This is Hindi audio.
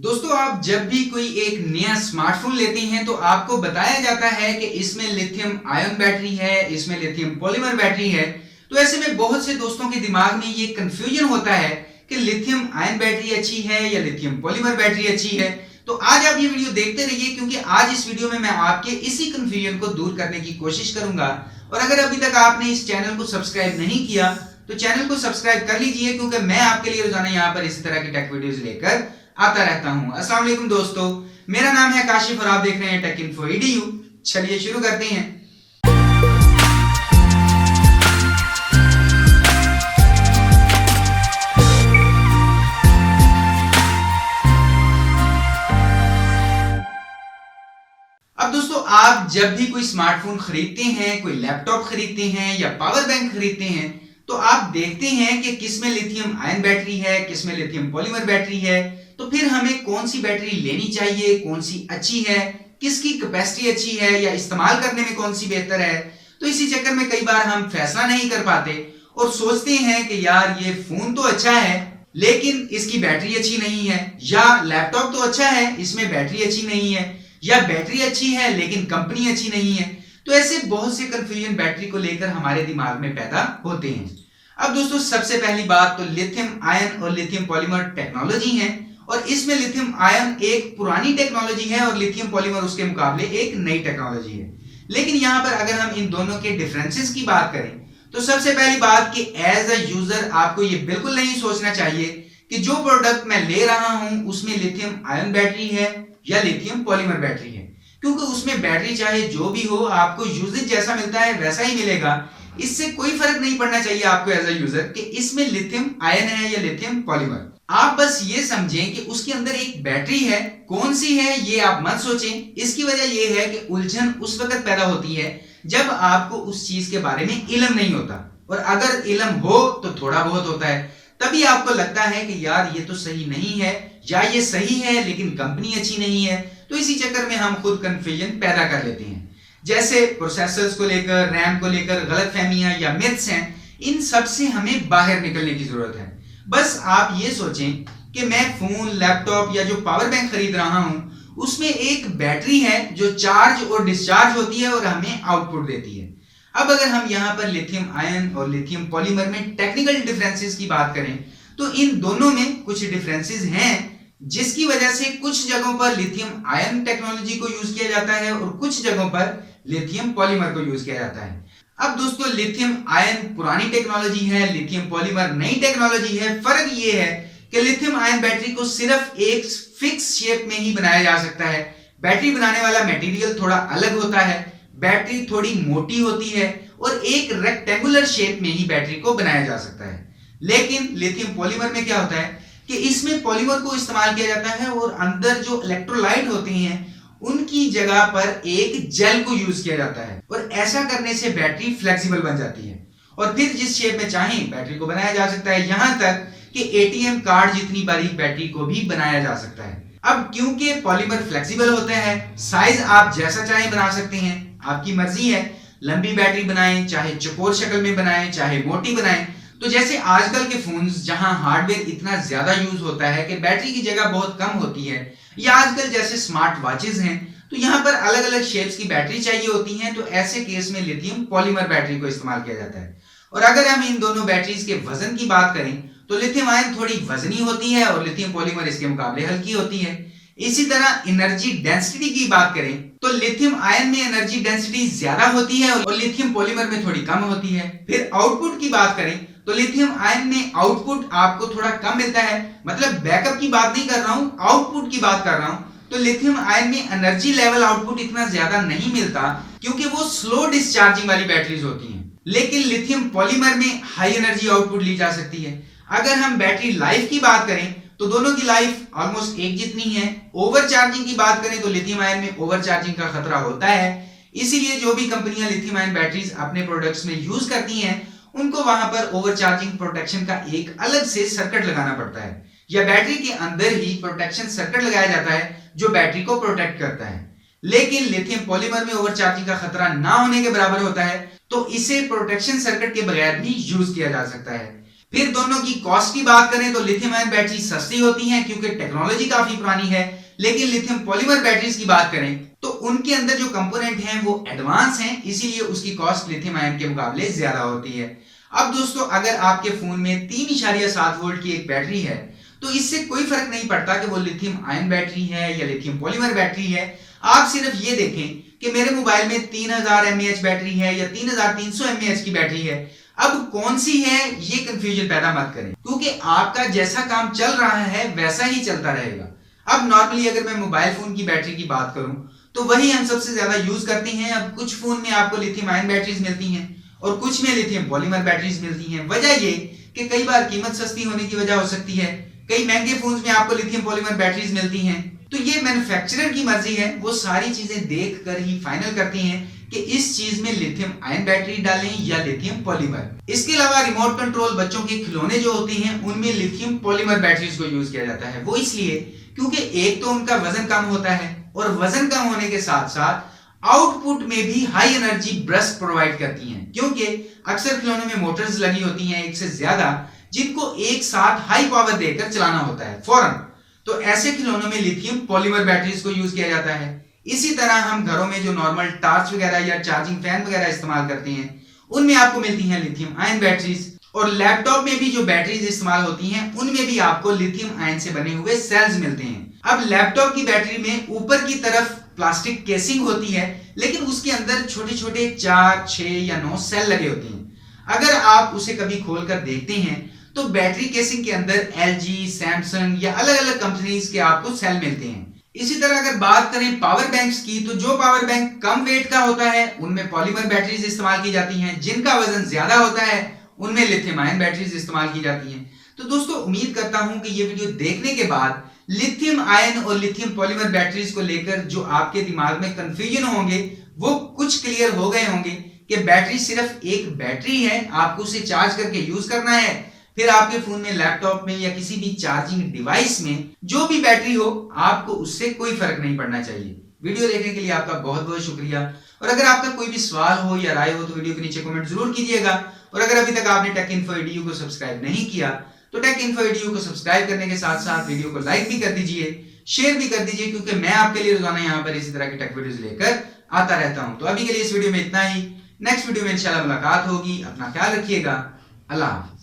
दोस्तों, आप जब भी कोई एक नया स्मार्टफोन लेते हैं तो आपको बताया जाता है कि इसमें लिथियम आयन बैटरी है, इसमें लिथियम पॉलीमर बैटरी है। तो ऐसे में बहुत से दोस्तों के दिमाग में ये कंफ्यूजन होता है कि लिथियम आयन बैटरी अच्छी है या लिथियम पॉलीमर बैटरी अच्छी है। तो आज आप ये वीडियो देखते रहिए, क्योंकि आज इस वीडियो में मैं आपके इसी कंफ्यूजन को दूर करने की कोशिश करूंगा। और अगर अभी तक आपने इस चैनल को सब्सक्राइब नहीं किया तो चैनल को सब्सक्राइब कर लीजिए, क्योंकि मैं आपके लिए रोजाना यहाँ पर इसी तरह की टेक वीडियोस लेकर आता रहता हूं। अस्सलाम वालेकुम दोस्तों, मेरा नाम है काशिफ और आप देख रहे हैं टेक इन्फो EDU। चलिए शुरू करते हैं। अब दोस्तों, आप जब भी कोई स्मार्टफोन खरीदते हैं, कोई लैपटॉप खरीदते हैं या पावर बैंक खरीदते हैं, तो आप देखते हैं कि किसमें लिथियम आयन बैटरी है, किसमें लिथियम पॉलीमर बैटरी है। तो फिर हमें कौन सी बैटरी लेनी चाहिए, कौन सी अच्छी है, किसकी कैपेसिटी अच्छी है या इस्तेमाल करने में कौन सी बेहतर है। तो इसी चक्कर में कई बार हम फैसला नहीं कर पाते और सोचते हैं कि यार ये फोन तो अच्छा है लेकिन इसकी बैटरी अच्छी नहीं है, या लैपटॉप तो अच्छा है इसमें बैटरी अच्छी नहीं है, या बैटरी अच्छी है लेकिन कंपनी अच्छी नहीं है। तो ऐसे बहुत से कंफ्यूजन बैटरी को लेकर हमारे दिमाग में पैदा होते हैं। अब दोस्तों, सबसे पहली बात तो लिथियम आयन और लिथियम पॉलीमर टेक्नोलॉजी है, और इसमें लिथियम आयन एक पुरानी टेक्नोलॉजी है और लिथियम पॉलीमर उसके मुकाबले एक नई टेक्नोलॉजी है। लेकिन यहां पर अगर हम इन दोनों के डिफरेंसेस की बात करें तो सबसे पहली बात कि एज अ यूजर आपको ये बिल्कुल नहीं सोचना चाहिए कि जो प्रोडक्ट मैं ले रहा हूं उसमें लिथियम आयन बैटरी है या लिथियम पॉलीमर बैटरी है, क्योंकि उसमें बैटरी चाहे जो भी हो आपको यूजेज जैसा मिलता है वैसा ही मिलेगा। इससे कोई फर्क नहीं पड़ना चाहिए आपको एज अ यूजर कि इसमें लिथियम आयन है या लिथियम पॉलीमर। आप बस ये समझें कि उसके अंदर एक बैटरी है, कौन सी है ये आप मत सोचें। इसकी वजह ये है कि उलझन उस वक्त पैदा होती है जब आपको उस चीज के बारे में इल्म नहीं होता, और अगर इल्म हो तो थोड़ा बहुत होता है, तभी आपको लगता है कि यार ये तो सही नहीं है या ये सही है लेकिन कंपनी अच्छी नहीं है। तो इसी चक्कर में हम खुद कंफ्यूजन पैदा कर लेते हैं। जैसे प्रोसेसर्स को लेकर, रैम को लेकर गलतफहमियां या मिथ्स हैं, इन सब से हमें बाहर निकलने की जरूरत है। बस आप ये सोचें कि मैं फोन, लैपटॉप या जो पावर बैंक खरीद रहा हूं उसमें एक बैटरी है जो चार्ज और डिस्चार्ज होती है और हमें आउटपुट देती है। अब अगर हम यहां पर लिथियम आयन और लिथियम पॉलीमर में टेक्निकल डिफरेंसेस की बात करें तो इन दोनों में कुछ डिफरेंसेस हैं, जिसकी वजह से कुछ जगहों पर लिथियम आयन टेक्नोलॉजी को यूज किया जाता है और कुछ जगहों पर लिथियम पॉलीमर को यूज किया जाता है। अब दोस्तों, लिथियम आयन पुरानी टेक्नोलॉजी है, लिथियम पॉलीमर नई टेक्नोलॉजी है। फर्क ये है कि लिथियम आयन बैटरी को सिर्फ एक फिक्स शेप में ही बनाया जा सकता है। बैटरी बनाने वाला मटेरियल थोड़ा अलग होता है, बैटरी थोड़ी मोटी होती है और एक रेक्टेंगुलर शेप में ही बैटरी को बनाया जा सकता है। लेकिन लिथियम पॉलीमर में क्या होता है कि इसमें पॉलीमर को इस्तेमाल किया जाता है और अंदर जो इलेक्ट्रोलाइट होते हैं उनकी जगह पर एक जेल को यूज किया जाता है, और ऐसा करने से बैटरी फ्लेक्सिबल बन जाती है और फिर जिस शेप में चाहें बैटरी को बनाया जा सकता है, यहां तक कि ATM कार्ड जितनी बारीक बैटरी को भी बनाया जा सकता है। अब क्योंकि पॉलीमर फ्लेक्सिबल होता है, साइज आप जैसा चाहें बना सकते हैं, आपकी मर्जी है। लंबी बैटरी बनाएं, चाहे चौकोर शक्ल में बनाएं, चाहे मोटी बनाएं। तो जैसे आजकल के फोन्स जहां हार्डवेयर इतना ज्यादा यूज होता है कि बैटरी की जगह बहुत कम होती है, या आजकल जैसे स्मार्ट वॉचेस हैं तो यहां पर अलग अलग शेप्स की बैटरी चाहिए होती हैं, तो ऐसे केस में लिथियम पॉलीमर बैटरी को इस्तेमाल किया जाता है। और अगर हम इन दोनों बैटरीज के वजन की बात करें तो लिथियम आयन थोड़ी वजनी होती है और लिथियम पॉलीमर इसके मुकाबले हल्की होती है। इसी तरह एनर्जी डेंसिटी की बात करें तो लिथियम आयन में एनर्जी डेंसिटी ज्यादा होती है और लिथियम पॉलीमर में थोड़ी कम होती है। फिर आउटपुट की बात करें तो लिथियम आयन में आउटपुट आपको थोड़ा कम मिलता है, मतलब बैकअप की बात नहीं कर रहा हूं, आउटपुट की बात कर रहा हूं। तो लिथियम आयन में एनर्जी लेवल आउटपुट इतना ज्यादा नहीं मिलता क्योंकि वो स्लो डिस्चार्जिंग वाली बैटरीज होती हैं। लेकिन लिथियम पॉलीमर में हाई एनर्जी आउटपुट ली जा सकती है। अगर हम बैटरी लाइफ की बात करें तो दोनों की लाइफ ऑलमोस्ट एक जितनी है। ओवर चार्जिंग की बात करें तो लिथियम आयन में ओवर चार्जिंग का खतरा होता है, इसीलिए जो भी कंपनियां लिथियम आयन बैटरीज अपने प्रोडक्ट्स में यूज करती हैं उनको वहां पर ओवर चार्जिंग प्रोटेक्शन का एक अलग से सर्किट लगाना पड़ता है, या बैटरी के अंदर ही प्रोटेक्शन सर्किट लगाया जाता है जो बैटरी को प्रोटेक्ट करता है। लेकिन लिथियम पॉलीमर में ओवर चार्जिंग का खतरा ना होने के बराबर होता है, तो इसे प्रोटेक्शन सर्किट के बगैर भी यूज किया जा सकता है। फिर दोनों की कॉस्ट की बात करें तो लिथियम आयन बैटरी सस्ती होती हैं क्योंकि टेक्नोलॉजी काफी पुरानी है, लेकिन लिथियम पॉलीमर बैटरीज की बात करें तो उनके अंदर जो कंपोनेंट हैं वो एडवांस हैं, इसीलिए उसकी कॉस्ट लिथियम आयन के मुकाबले ज्यादा होती है। अब दोस्तों, अगर आपके फोन में 3.7 वोल्ट की एक बैटरी है तो इससे कोई फर्क नहीं पड़ता कि वो लिथियम आयन बैटरी है या लिथियम पॉलीमर बैटरी है। आप सिर्फ ये देखें कि मेरे मोबाइल में 3000 mAh बैटरी है या 3300 mAh की बैटरी है, अब कौन सी है ये कंफ्यूजन पैदा मत करें, क्योंकि आपका जैसा काम चल रहा है वैसा ही चलता रहेगा। अब नॉर्मली अगर मैं मोबाइल फोन की बैटरी की बात करूं तो वही हम सबसे ज्यादा यूज करते हैं। अब कुछ फोन में आपको लिथियम आयन बैटरीज मिलती हैं और कुछ में लिथियम पॉलीमर बैटरीज मिलती हैं। वजह ये कि कई बार कीमत सस्ती होने की वजह हो सकती है, कई महंगे फोन में आपको लिथियम पॉलीमर बैटरीज मिलती हैं। तो ये मैन्युफैक्चरर की मर्जी है, वो सारी चीजें देख कर ही फाइनल करती हैं कि इस चीज में लिथियम आयन बैटरी डालें या लिथियम पॉलीमर। इसके अलावा रिमोट कंट्रोल बच्चों के खिलौने जो होते हैं उनमें लिथियम पॉलीमर बैटरीज को यूज किया जाता है। वो इसलिए क्योंकि एक तो उनका वजन कम होता है और वजन कम होने के साथ साथ आउटपुट में भी हाई एनर्जी ब्रस्ट प्रोवाइड करती हैं, क्योंकि अक्सर खिलौनों में मोटर्स लगी होती हैं एक से ज्यादा, जिनको एक साथ हाई पावर देकर चलाना होता है फौरन। तो ऐसे खिलौनों में लिथियम पॉलीमर बैटरीज को यूज किया जाता है। इसी तरह हम घरों में जो नॉर्मल टॉर्च वगैरह या चार्जिंग फैन वगैरह इस्तेमाल करते हैं उनमें आपको मिलती हैं लिथियम आयन बैटरीज, और लैपटॉप में भी जो बैटरीज इस्तेमाल होती हैं उनमें भी आपको लिथियम आयन से बने हुए सेल्स मिलते हैं। अब लैपटॉप की बैटरी में ऊपर की तरफ प्लास्टिक केसिंग होती है, लेकिन उसके अंदर छोटे छोटे 4, 6 या 9 सेल लगे होते हैं। अगर आप उसे कभी खोलकर देखते हैं तो बैटरी केसिंग के अंदर LG, सैमसंग या अलग अलग कंपनीज के आपको सेल मिलते हैं। इसी तरह अगर बात करें पावर बैंक्स की, तो जो पावर बैंक कम वेट का होता है उनमें पॉलीमर बैटरीज इस्तेमाल की जाती हैं, जिनका वजन ज्यादा होता है उनमें लिथियम आयन बैटरीज इस्तेमाल की जाती हैं। तो दोस्तों, उम्मीद करता हूं कि ये वीडियो देखने के बाद लिथियम आयन और लिथियम पॉलीमर बैटरीज को लेकर जो आपके दिमाग में कंफ्यूजन होंगे वो कुछ क्लियर हो गए होंगे कि बैटरी सिर्फ एक बैटरी है, आपको उसे चार्ज करके यूज करना है। फिर आपके फोन में, लैपटॉप में या किसी भी चार्जिंग डिवाइस में जो भी बैटरी हो, आपको उससे कोई फर्क नहीं पड़ना चाहिए। वीडियो देखने के लिए आपका बहुत बहुत शुक्रिया, और अगर आपका कोई भी सवाल हो या राय हो तो वीडियो के नीचे कमेंट जरूर कीजिएगा। और अगर अभी तक आपने टेक इन्फो एडीयू को सब्सक्राइब नहीं किया तो टेक इन्फो एडीयू को सब्सक्राइब करने के साथ साथ वीडियो को लाइक भी कर दीजिए, शेयर भी कर दीजिए, क्योंकि मैं आपके लिए रोजाना यहाँ पर इसी तरह की टेक वीडियोस लेकर आता रहता हूँ। तो अभी के लिए इस वीडियो में इतना ही। नेक्स्ट वीडियो में इंशाल्लाह मुलाकात होगी। अपना ख्याल रखिएगा। अल्लाह हाफिज।